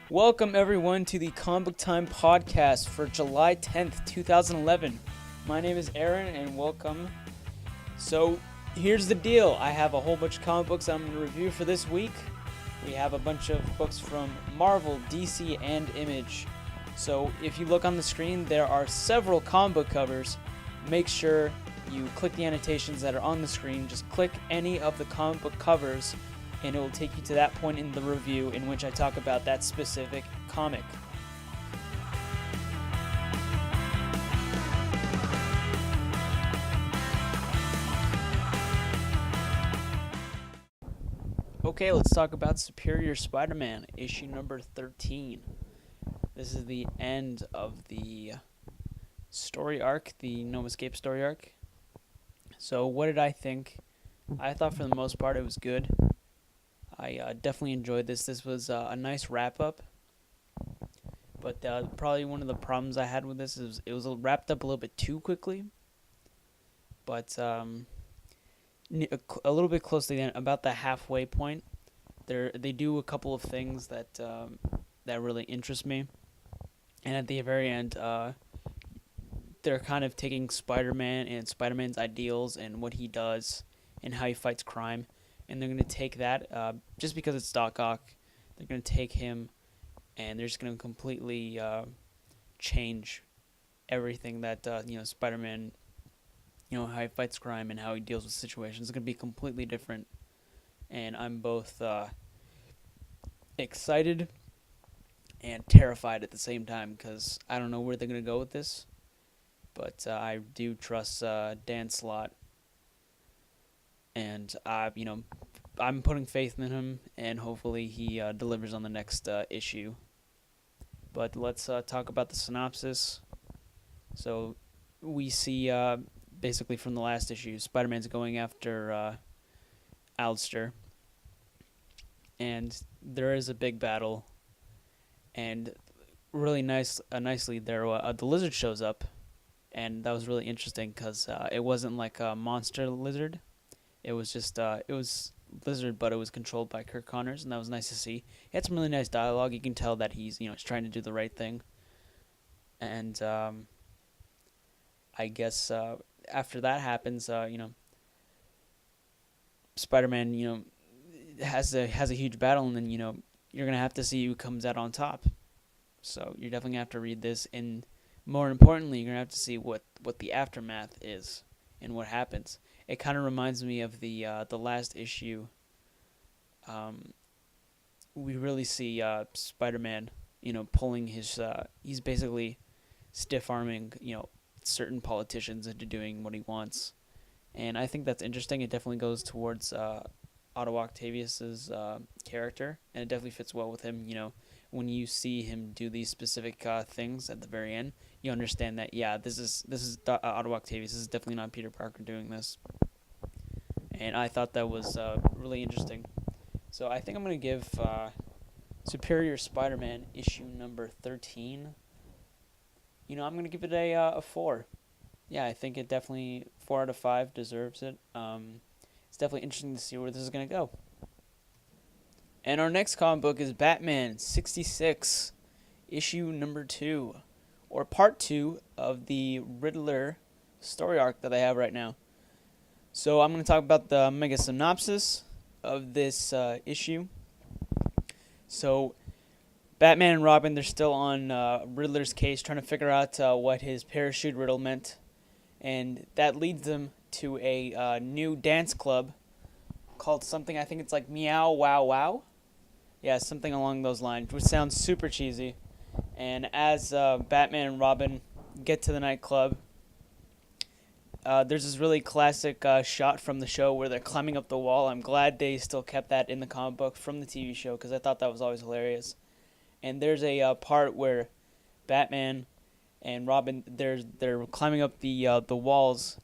Welcome everyone to the Comicbook Time podcast for July 10th, 2011. My name is Aaron and welcome. So, here's the deal. I have a whole bunch of comic books I'm going to review for this week. We have a bunch of books from Marvel, DC, and Image. So, if you look on the screen, there are several comic book covers. Make sure you click the annotations that are on the screen. Just click any of the comic book covers and it will take you to that point in the review in which I talk about that specific comic. Okay, let's talk about Superior Spider-Man, issue number 13. This is the end of the story arc, the No Escape story arc. So what did I think? I thought for the most part it was good. I definitely enjoyed this. This was a nice wrap-up. But probably one of the problems I had with this is it was wrapped up a little bit too quickly. But a little bit close to the end, about the halfway point, they do a couple of things that really interest me. And at the very end, they're kind of taking Spider-Man and Spider-Man's ideals and what he does and how he fights crime. And they're going to take that, just because it's Doc Ock, they're going to take him and they're just going to completely change everything that, Spider-Man, how he fights crime and how he deals with situations. It's going to be completely different. And I'm both excited and terrified at the same time because I don't know where they're going to go with this. But I do trust Dan Slott. And, I'm putting faith in him, and hopefully he delivers on the next issue. But let's talk about the synopsis. So we see, basically from the last issue, Spider-Man's going after Alistair. And there is a big battle. And really nicely there, the lizard shows up. And that was really interesting because it wasn't like a monster lizard. It was just, it was lizard, but it was controlled by Kirk Connors, and that was nice to see. He had some really nice dialogue. You can tell that he's trying to do the right thing. And I guess after that happens, Spider-Man, has a huge battle, and then you're gonna have to see who comes out on top. So you're definitely gonna have to read this, and more importantly, you're gonna have to see what the aftermath is and what happens. It kind of reminds me of the last issue. We really see Spider-Man, pulling his. He's basically stiff-arming, certain politicians into doing what he wants, and I think that's interesting. It definitely goes towards Otto Octavius's character, and it definitely fits well with him. When you see him do these specific things at the very end, you understand that this is Otto Octavius. This is definitely not Peter Parker doing this, and I thought that was really interesting. So I think I'm gonna give Superior Spider-Man issue number 13. I'm gonna give it a 4. Yeah, I think it definitely 4 out of 5 deserves it. It's definitely interesting to see where this is gonna go. And our next comic book is Batman 66, issue number 2, or part 2 of the Riddler story arc that I have right now. So I'm going to talk about the mega synopsis of this issue. So Batman and Robin, they're still on Riddler's case, trying to figure out what his parachute riddle meant. And that leads them to a new dance club called something, I think it's like Meow Wow Wow. Yeah, something along those lines, which sounds super cheesy. And as Batman and Robin get to the nightclub, there's this really classic shot from the show where they're climbing up the wall. I'm glad they still kept that in the comic book from the TV show because I thought that was always hilarious. And there's a part where Batman and Robin, they're climbing up the walls,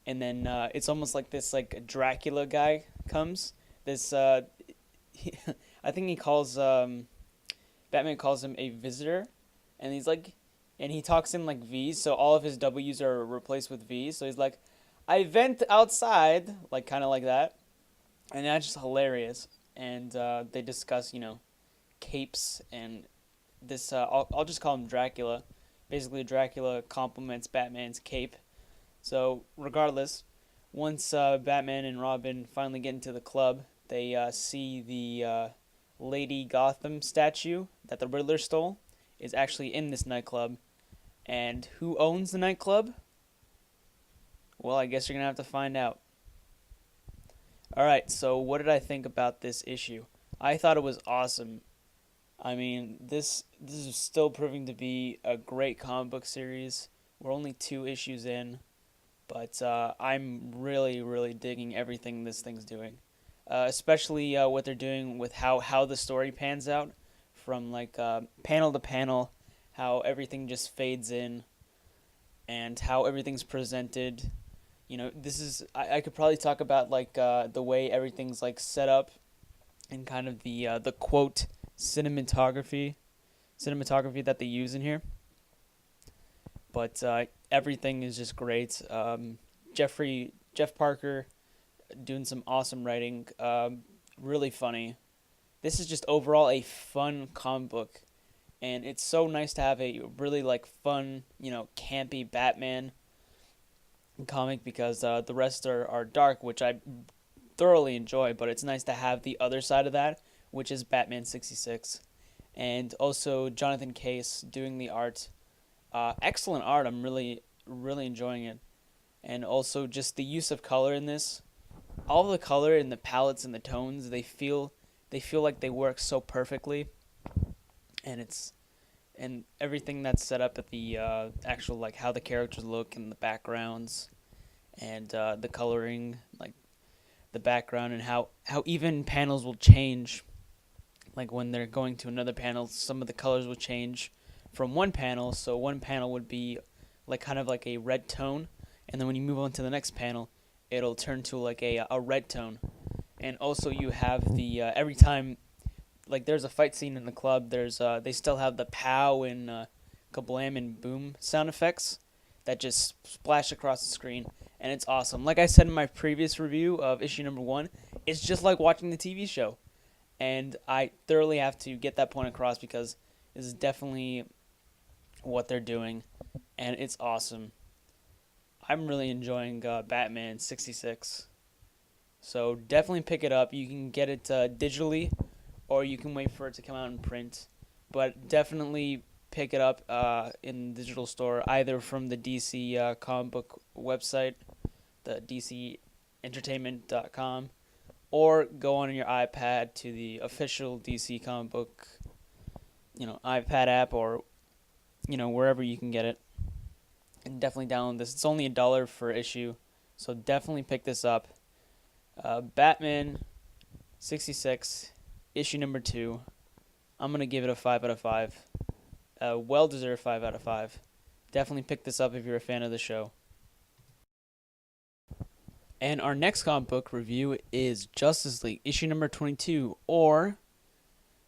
and then it's almost like this like Dracula guy comes. This I think he calls Batman calls him a visitor, and he's like, and he talks in like V's, so all of his W's are replaced with V's. So he's like, I vent outside, like kind of like that, and that's just hilarious. And they discuss, capes and this I'll just call him Dracula. Basically, Dracula compliments Batman's cape. So regardless, once Batman and Robin finally get into the club, they see the Lady Gotham statue that the Riddler stole is actually in this nightclub. And who owns the nightclub? Well, I guess you're going to have to find out. Alright, so what did I think about this issue? I thought it was awesome. I mean, this is still proving to be a great comic book series. We're only 2 issues in, but I'm really, really digging everything this thing's doing. Especially what they're doing with how the story pans out from like panel to panel, how everything just fades in, and how everything's presented. This is I could probably talk about like the way everything's like set up and kind of the quote cinematography that they use in here. But everything is just great. Jeff Parker doing some awesome writing. Really funny. This is just overall a fun comic book, and it's so nice to have a really like fun, campy Batman comic because the rest are dark, which I thoroughly enjoy. But it's nice to have the other side of that, which is Batman 66, and also Jonathan Case doing the art. Excellent art. I'm really really enjoying it, and also just the use of color in this. All the color and the palettes and the tones, they feel like they work so perfectly, and everything that's set up at the actual like how the characters look and the backgrounds and the coloring, like the background and how even panels will change. Like when they're going to another panel, some of the colors will change from one panel. So one panel would be like kind of like a red tone, and then when you move on to the next panel, it'll turn to like a red tone. And also you have the every time like there's a fight scene in the club, there's they still have the pow and kablam and boom sound effects that just splash across the screen, and it's awesome. Like I said in my previous review of issue number 1, it's just like watching the TV show. And I thoroughly have to get that point across because this is definitely what they're doing, and it's awesome. I'm really enjoying Batman 66. So definitely pick it up. You can get it digitally, or you can wait for it to come out in print. But definitely pick it up in the digital store, either from the DC comic book website, the DCentertainment.com, or go on your iPad to the official DC comic book, iPad app, or wherever you can get it. And definitely download this. It's only $1 per issue, so definitely pick this up. Batman 66, issue number 2. I'm gonna give it a 5 out of 5. Well-deserved 5 out of 5. Definitely pick this up if you're a fan of the show. And our next comic book review is Justice League, issue number 22, or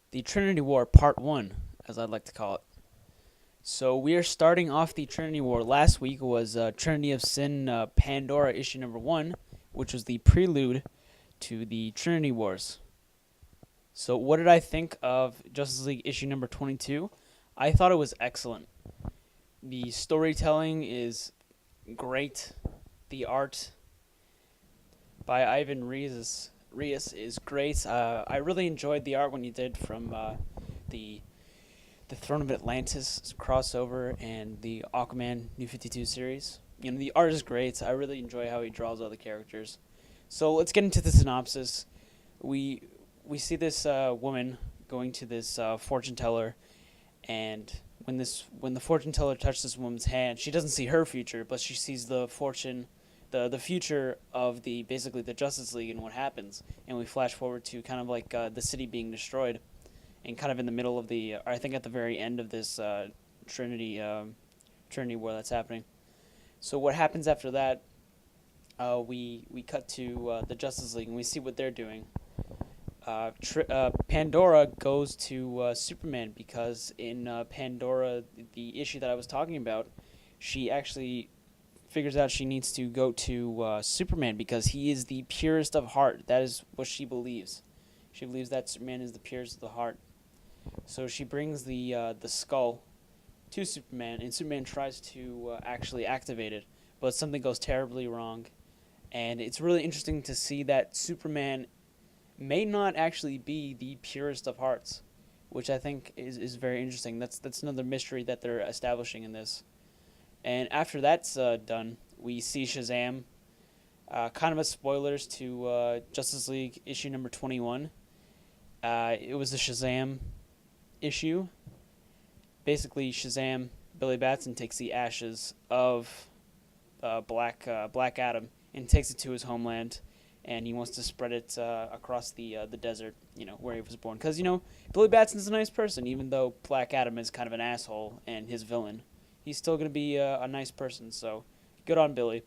the Trinity War Part 1, as I'd like to call it. So we are starting off the Trinity War. Last week was Trinity of Sin Pandora, issue number 1, which was the prelude to the Trinity Wars. So what did I think of Justice League issue number 22? I thought it was excellent. The storytelling is great. The art by Ivan Reis is great. I really enjoyed the art when you did from the Throne of Atlantis crossover and the Aquaman New 52 series. The art is great. I really enjoy how he draws all the characters. So let's get into the synopsis. We see this woman going to this fortune teller, and when the fortune teller touches this woman's hand, she doesn't see her future, but she sees the future of basically the Justice League and what happens. And we flash forward to kind of like the city being destroyed, and kind of in the middle of I think at the very end of this Trinity War that's happening. So what happens after that? We cut to the Justice League and we see what they're doing. Pandora goes to Superman because in Pandora, the issue that I was talking about, she actually figures out she needs to go to Superman because he is the purest of heart. That is what she believes. She believes that Superman is the purest of the heart. So she brings the skull to Superman, and Superman tries to actually activate it, but something goes terribly wrong. And it's really interesting to see that Superman may not actually be the purest of hearts, which I think is very interesting. That's another mystery that they're establishing in this. And after that's done, we see Shazam. Kind of a spoilers to Justice League issue number 21. It was a Shazam issue. Basically, Shazam, Billy Batson takes the ashes of Black Adam and takes it to his homeland, and he wants to spread it across the desert, where he was born. Because Billy Batson's a nice person, even though Black Adam is kind of an asshole and his villain. He's still gonna be a nice person. So good on Billy.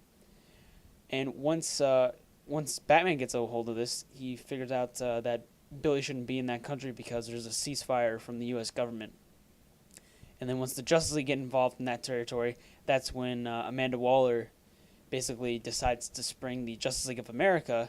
And once Batman gets a hold of this, he figures out that Billy shouldn't be in that country because there's a ceasefire from the U.S. government. And then once the Justice League get involved in that territory, that's when Amanda Waller basically decides to spring the Justice League of America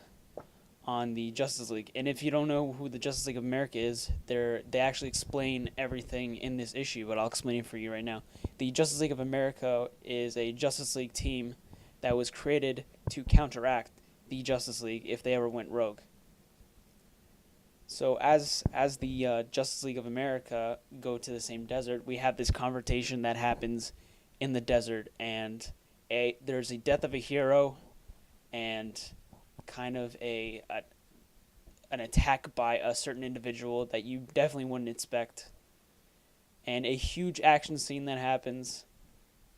on the Justice League. And if you don't know who the Justice League of America is, they actually explain everything in this issue, but I'll explain it for you right now. The Justice League of America is a Justice League team that was created to counteract the Justice League if they ever went rogue. So as the Justice League of America go to the same desert, we have this confrontation that happens in the desert, and there's a death of a hero, and kind of an attack by a certain individual that you definitely wouldn't expect, and a huge action scene that happens,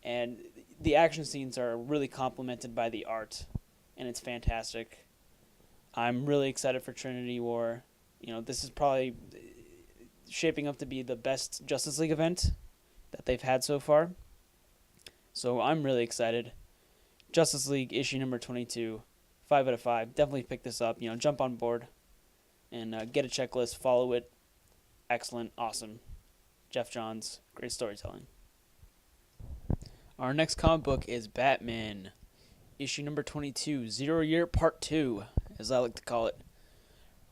and the action scenes are really complemented by the art, and it's fantastic. I'm really excited for Trinity War. This is probably shaping up to be the best Justice League event that they've had so far. So I'm really excited. Justice League issue number 22, 5 out of 5. Definitely pick this up. Jump on board and get a checklist. Follow it. Excellent. Awesome. Jeff Johns. Great storytelling. Our next comic book is Batman, issue number 22, 0 Year Part 2, as I like to call it.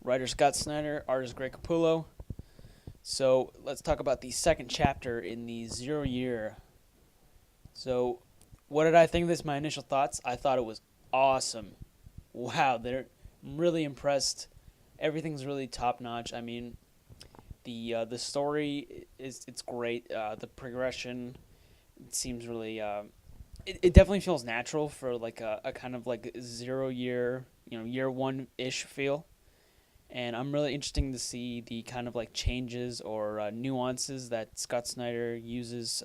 Writer Scott Snyder, artist Greg Capullo. So let's talk about the second chapter in the 0 Year. So what did I think of this? My initial thoughts? I thought it was awesome. Wow, I'm really impressed. Everything's really top notch. I mean, the story it's great. The progression, it seems really it definitely feels natural for like a kind of like 0 year, year one ish feel. And I'm really interested to see the kind of like changes or nuances that Scott Snyder uses.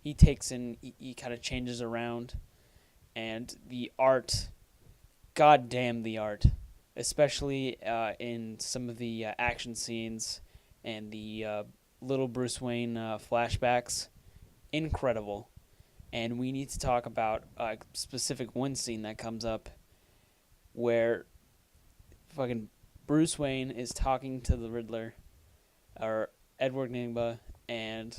He takes in, he kind of changes around, and the art, goddamn the art, especially in some of the action scenes and the little Bruce Wayne flashbacks, incredible. And we need to talk about a specific one scene that comes up where fucking Bruce Wayne is talking to the Riddler, or Edward Nygma, and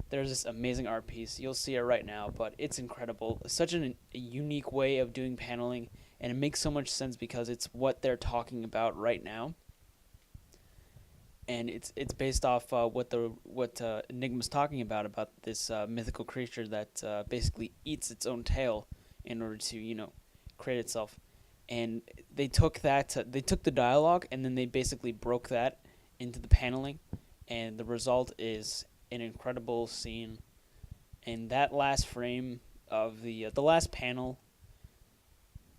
there's this amazing art piece. You'll see it right now, but it's incredible. Such a unique way of doing paneling, and it makes so much sense because it's what they're talking about right now. And it's based off what Enigma's talking about this mythical creature that basically eats its own tail in order to create itself. And they took the dialogue, and then they basically broke that into the paneling, and the result is an incredible scene. And that last frame of the last panel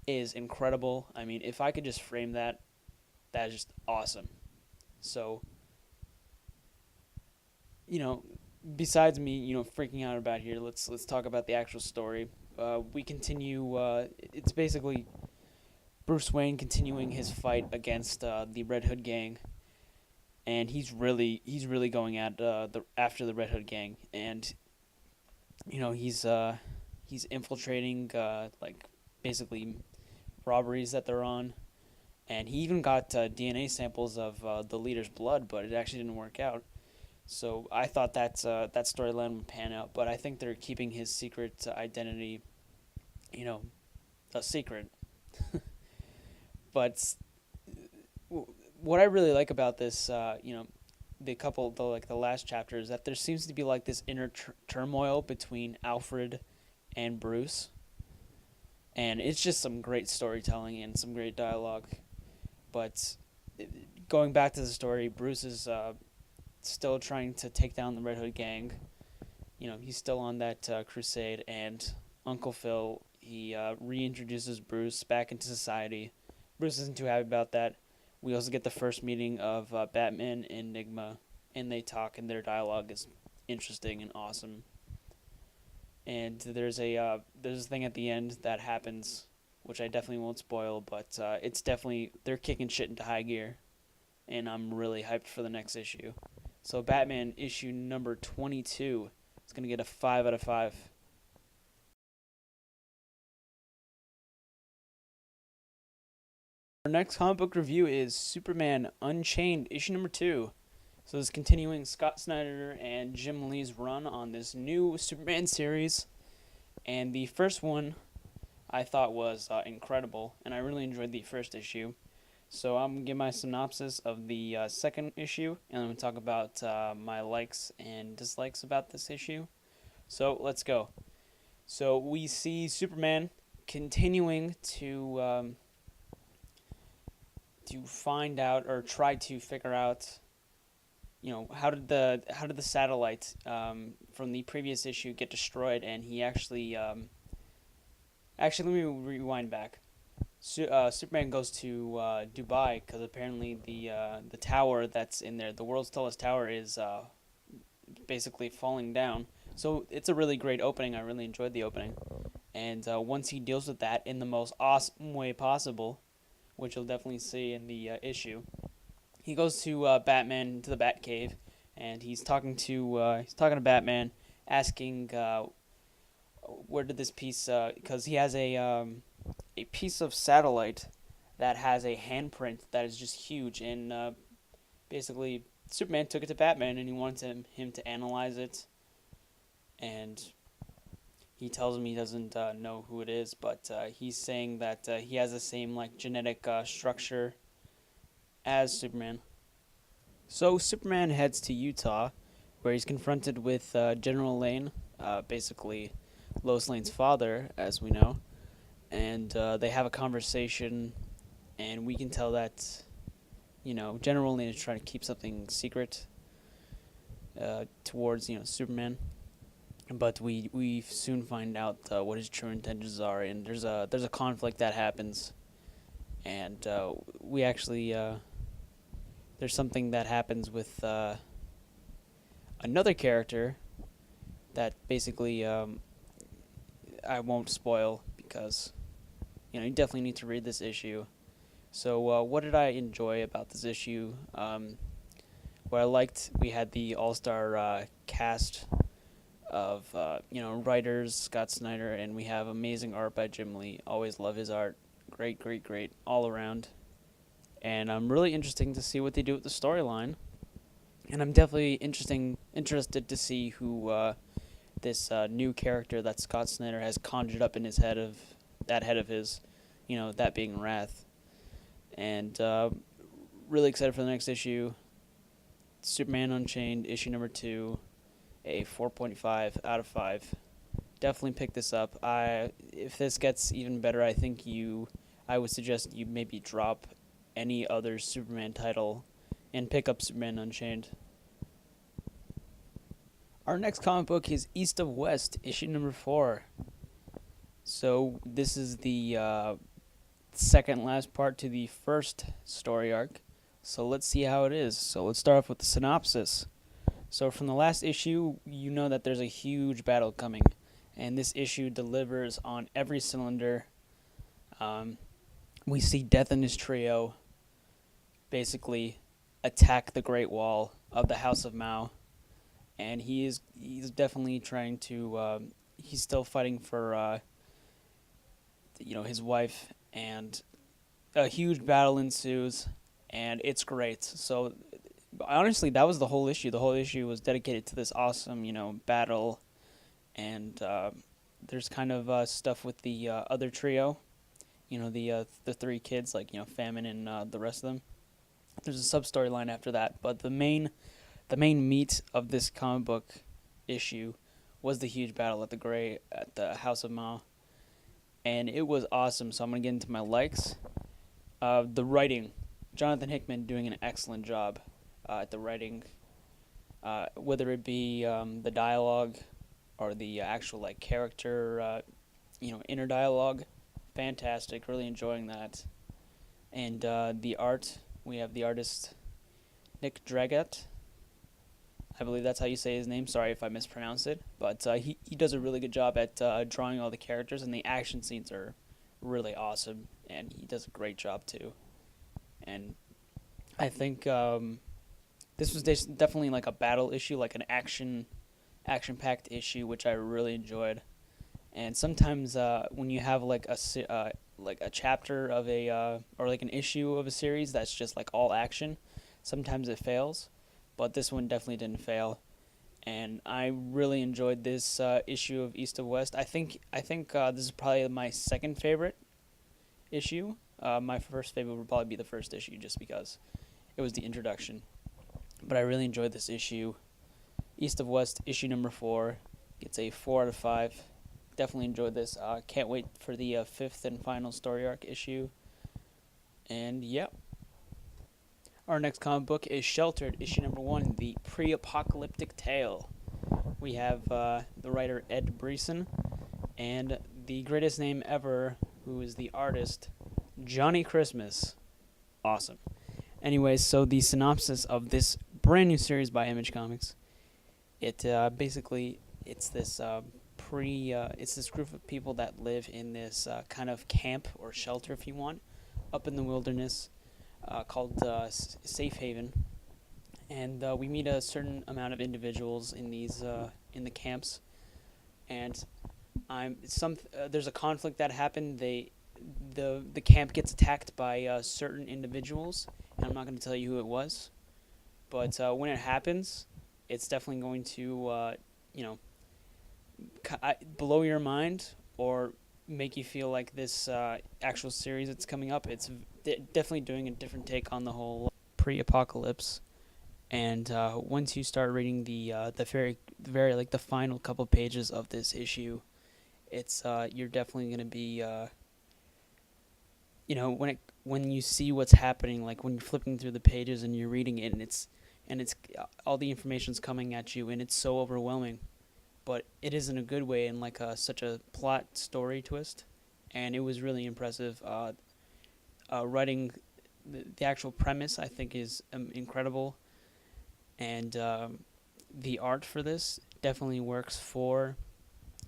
is incredible. I mean, if I could just frame that, that's just awesome. So, besides me, freaking out about here, let's talk about the actual story. We continue. It's basically Bruce Wayne continuing his fight against the Red Hood gang, and he's really going at after the Red Hood gang, and he's infiltrating like basically robberies that they're on, and he even got DNA samples of the leader's blood, but it actually didn't work out. So I thought that storyline would pan out, but I think they're keeping his secret identity, a secret. But what I really like about this, the last chapters, that there seems to be like this inner turmoil between Alfred and Bruce, and it's just some great storytelling and some great dialogue. But going back to the story, Bruce is still trying to take down the Red Hood gang. He's still on that crusade, and Uncle Phil, he reintroduces Bruce back into society. Bruce isn't too happy about that. We also get the first meeting of Batman and Enigma, and they talk, and their dialogue is interesting and awesome. And there's a thing at the end that happens, which I definitely won't spoil, but it's definitely, they're kicking shit into high gear, and I'm really hyped for the next issue. So Batman issue number 22 is going to get a 5 out of 5. Our next comic book review is Superman Unchained, issue number 2. So this is continuing Scott Snyder and Jim Lee's run on this new Superman series. And the first one I thought was incredible, and I really enjoyed the first issue. So I'm going to give my synopsis of the second issue, and I'm going to talk about my likes and dislikes about this issue. So let's go. So we see Superman continuing to find out, or try to figure out, how did the satellite from the previous issue get destroyed, and he actually let me rewind back. Superman goes to Dubai because apparently the tower that's in there, the world's tallest tower, is basically falling down. So it's a really great opening. I really enjoyed the opening. And once he deals with that in the most awesome way possible, which you'll definitely see in the issue, he goes to Batman, to the Batcave, and he's talking to Batman, asking where did this piece, because he has a piece of satellite that has a handprint that is just huge, and basically Superman took it to Batman, and he wanted him to analyze it, and he tells him he doesn't know who it is, but he's saying that he has the same genetic structure as Superman. So Superman heads to Utah, where he's confronted with General Lane, basically Lois Lane's father, as we know, and they have a conversation, and we can tell that, General Lane is trying to keep something secret towards, Superman, but we soon find out what his true intentions are, and there's a conflict that happens, and we actually there's something that happens with another character that basically I won't spoil because you definitely need to read this issue. So what did I enjoy about this issue? What I liked, we had the all-star cast of writers, Scott Snyder, and we have amazing art by Jim Lee. Always love his art. Great all around. And I'm really interested to see what they do with the storyline. And I'm definitely interested to see who this new character that Scott Snyder has conjured up in his head of his, that being Wrath. And really excited for the next issue. Superman Unchained, issue number 2, a 4.5 out of 5. Definitely pick this up. If this gets even better, I would suggest you maybe drop any other Superman title and pick up Superman Unchained. Our next comic book is East of West, issue number 4. So this is the second last part to the first story arc. So let's see how it is. So let's start off with the synopsis. So from the last issue, you know that there's a huge battle coming, and this issue delivers on every cylinder. We see Death and his trio basically attack the Great Wall of the House of Mao, and he's definitely trying to. He's still fighting for his wife, and a huge battle ensues, and it's great. So honestly, that was the whole issue. The whole issue was dedicated to this awesome, battle, and there's kind of stuff with the other trio, the 3 kids, Famine and the rest of them. There's a sub-storyline after that, but the main the main meat of this comic book issue was the huge battle at the House of Ma, and it was awesome. So I'm gonna get into my likes. The writing, Jonathan Hickman doing an excellent job at the writing, whether it be the dialogue or the actual like character, inner dialogue. Fantastic, really enjoying that. And the art, we have the artist Nick Dragat. I believe that's how you say his name. Sorry if I mispronounced it, but he does a really good job at drawing all the characters, and the action scenes are really awesome, and he does a great job too. And I think this was definitely like a battle issue, like an action-packed issue, which I really enjoyed. And sometimes when you have like a chapter of or like an issue of a series that's just like all action, sometimes it fails, but this one definitely didn't fail. And I really enjoyed this issue of East of West. I think this is probably my second favorite issue. My first favorite would probably be the first issue, just because it was the introduction. But I really enjoyed this issue. East of West, issue number 4, gets a 4 out of 5. Definitely enjoyed this. Can't wait for the 5th and final story arc issue. And yeah. Our next comic book is Sheltered, issue number 1, the pre-apocalyptic tale. We have the writer Ed Brisson and the greatest name ever, who is the artist, Johnny Christmas. Awesome. Anyways, so the synopsis of this brand new series by Image Comics. It basically, it's this group of people that live in this kind of camp or shelter, if you want, up in the wilderness, called Safe Haven, and we meet a certain amount of individuals in these in the camps, and there's a conflict that happened. The camp gets attacked by certain individuals, and I'm not going to tell you who it was, but when it happens, it's definitely going to blow your mind or make you feel like this actual series that's coming up. It's definitely doing a different take on the whole pre-apocalypse. And once you start reading the very like the final couple pages of this issue, it's you're definitely gonna be when you see what's happening, like when you're flipping through the pages and you're reading it, and it's all the information's coming at you, and it's so overwhelming. But it is in a good way, and like such a plot story twist, and it was really impressive. Writing the actual premise, I think, is incredible, and the art for this definitely works for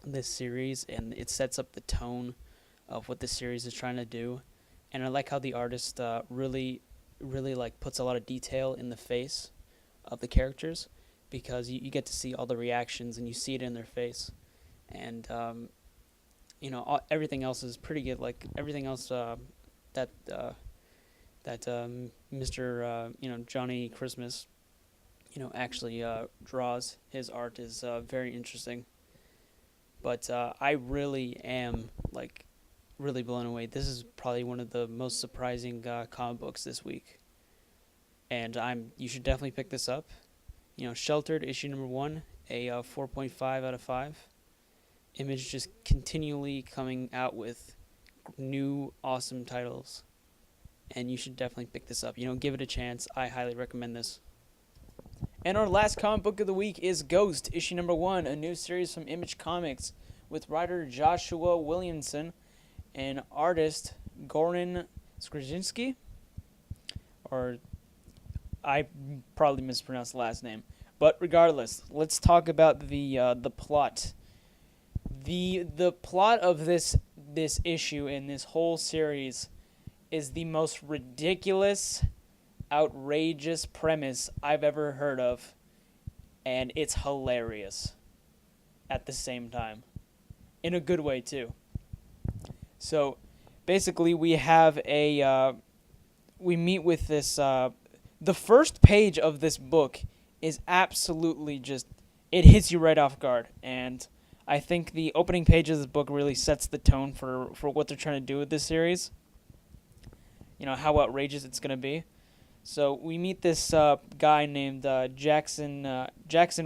this series, and it sets up the tone of what the series is trying to do. And I like how the artist really like puts a lot of detail in the face of the characters, because you get to see all the reactions and you see it in their face, and everything else is pretty good. Like everything else that Mr. Johnny Christmas actually draws, his art is very interesting. But I really am really blown away. This is probably one of the most surprising comic books this week, and you should definitely pick this up. Sheltered, issue number 1, a 4.5 out of 5. Image just continually coming out with new awesome titles, and you should definitely pick this up. Give it a chance. I highly recommend this. And our last comic book of the week is Ghost, issue number 1, a new series from Image Comics with writer Joshua Williamson and artist Goran Skrzynski, or I probably mispronounced the last name. But regardless, let's talk about the plot. The plot of this issue in this whole series is the most ridiculous, outrageous premise I've ever heard of, and it's hilarious at the same time, in a good way too. So basically, we have we meet with this. The first page of this book is absolutely just, it hits you right off guard, and I think the opening page of this book really sets the tone for what they're trying to do with this series. How outrageous it's going to be. So we meet this guy named Jackson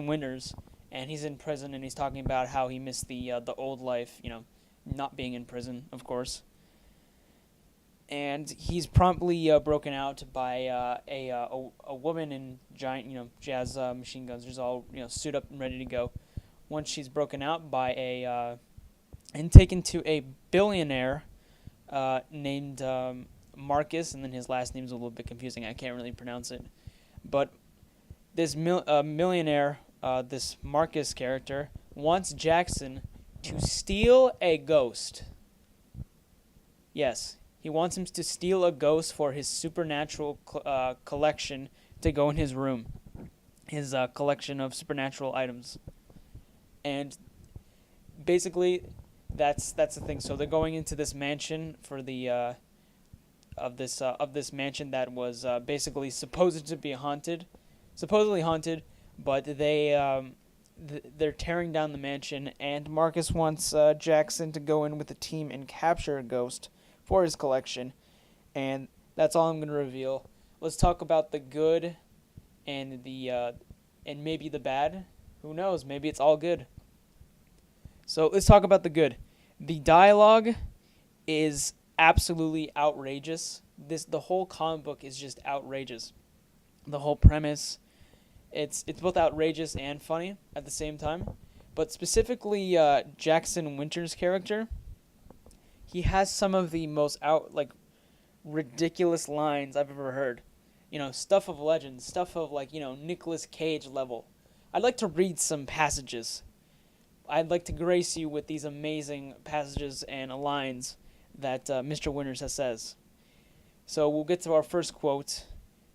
Winters, and he's in prison, and he's talking about how he missed the old life, not being in prison, of course. And he's promptly broken out by a woman in giant, jazz machine guns. She's all suit up and ready to go. Once she's broken out by and taken to a billionaire named Marcus, and then his last name's a little bit confusing. I can't really pronounce it, but this millionaire, this Marcus character, wants Jackson to steal a ghost. Yes. He wants him to steal a ghost for his supernatural collection to go in his room. His collection of supernatural items. And basically, that's the thing. So they're going into this mansion for the of this mansion that was basically supposedly haunted, but they're tearing down the mansion, and Marcus wants Jackson to go in with the team and capture a ghost for his collection, and that's all I'm going to reveal. Let's talk about the good and and maybe the bad. Who knows? Maybe it's all good. So let's talk about the good. The dialogue is absolutely outrageous. The whole comic book is just outrageous. The whole premise, it's both outrageous and funny at the same time. But specifically, Jackson Winters' character. He has some of the most ridiculous lines I've ever heard. Stuff of legend, stuff of Nicolas Cage level. I'd like to read some passages. I'd like to grace you with these amazing passages and lines that Mr. Winters says. So we'll get to our first quote,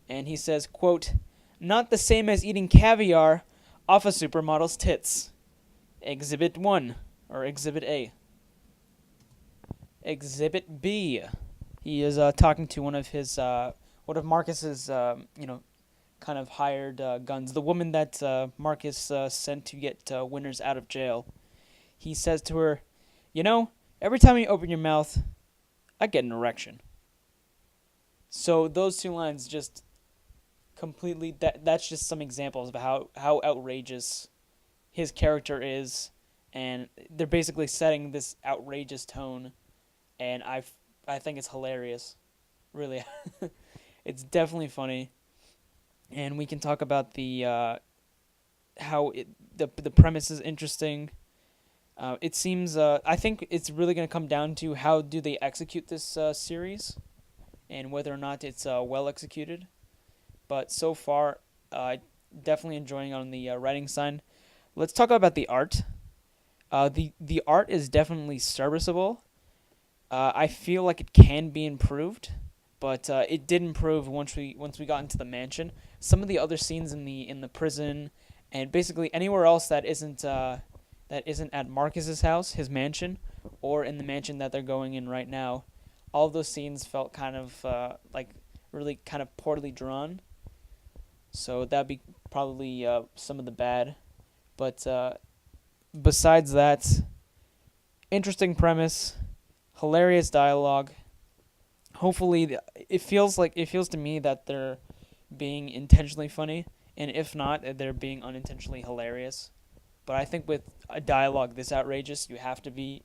and he says, quote, "Not the same as eating caviar off a supermodel's tits. Exhibit 1, or Exhibit A. Exhibit B. He is talking to one of Marcus's, kind of hired guns. The woman that Marcus sent to get Winters out of jail. He says to her, every time you open your mouth, I get an erection." So those two lines just completely, that's just some examples of how outrageous his character is, and they're basically setting this outrageous tone. And I think it's hilarious, really. It's definitely funny, and we can talk about the premise is interesting. It seems I think it's really going to come down to how do they execute this series, and whether or not it's well executed. But so far, definitely enjoying on the writing side. Let's talk about the art. The art is definitely serviceable. I feel like it can be improved, but it did improve once we got into the mansion. Some of the other scenes in the prison, and basically anywhere else that isn't at Marcus's house, his mansion, or in the mansion that they're going in right now, all of those scenes felt kind of really kind of poorly drawn. So that'd be probably some of the bad, but besides that, interesting premise. Hilarious dialogue. Hopefully, it feels to me that they're being intentionally funny, and if not, they're being unintentionally hilarious. But I think with a dialogue this outrageous, you have to be.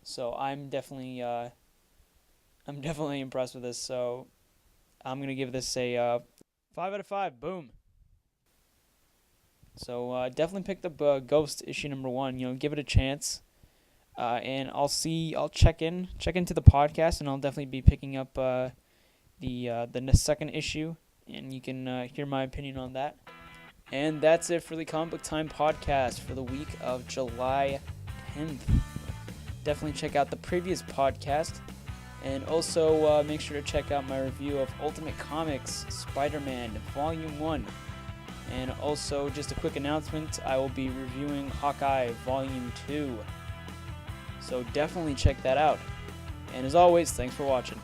So I'm definitely impressed with this. So I'm gonna give this a 5 out of 5. Boom. So definitely picked up Ghost issue number 1. Give it a chance. And I'll check into the podcast, and I'll definitely be picking up the second issue, and you can hear my opinion on that. And that's it for the Comic Book Time podcast for the week of July 10th. Definitely check out the previous podcast, and also make sure to check out my review of Ultimate Comics Spider-Man Volume 1. And also, just a quick announcement, I will be reviewing Hawkeye Volume 2. So definitely check that out. And as always, thanks for watching.